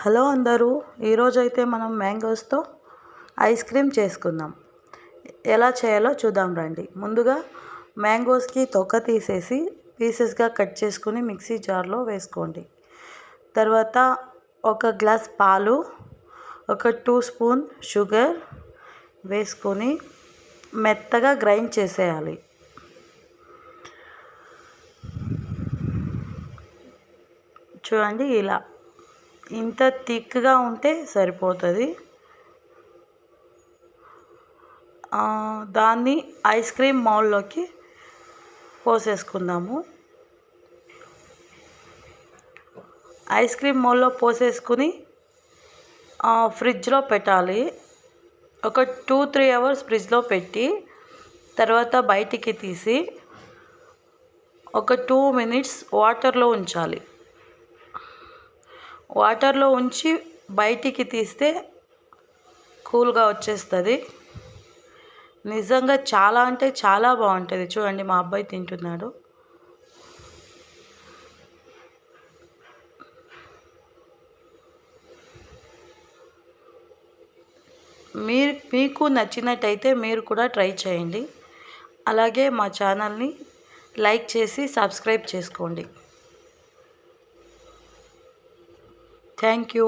Hello అందరూ, ఈరోజైతే మనం మ్యాంగోస్తో ఐస్ క్రీమ్ చేసుకుందాం. ఎలా చేయాలో చూద్దాం రండి. ముందుగా మ్యాంగోస్కి తొక్క తీసేసి పీసెస్గా కట్ చేసుకుని మిక్సీ జార్లో వేసుకోండి. తర్వాత ఒక గ్లాస్ పాలు, ఒక 2 స్పూన్ షుగర్ వేసుకొని మెత్తగా గ్రైండ్ చేసేయాలి. చూడండి, ఇలా ఇంత థిక్గా ఉంటే సరిపోతుంది. దాన్ని ఐస్ క్రీమ్ మౌల్డ్లోకి పోసేసుకుందాము. ఐస్ క్రీమ్ మౌల్డ్లో పోసేసుకుని ఫ్రిడ్జ్లో పెట్టాలి. ఒక 2-3 అవర్స్ ఫ్రిడ్జ్లో పెట్టి తర్వాత బయటికి తీసి ఒక 2 మినిట్స్ వాటర్లో ఉంచాలి. వాటర్లో ఉంచి బయటికి తీస్తే కూల్గా వచ్చేస్తుంది. నిజంగా చాలా అంటే చాలా బాగుంటుంది. చూడండి, మా అబ్బాయి తింటున్నాడు. మీకు నచ్చినట్టయితే మీరు కూడా ట్రై చేయండి. అలాగే మా ఛానల్ని లైక్ చేసి సబ్స్క్రైబ్ చేసుకోండి. Thank you.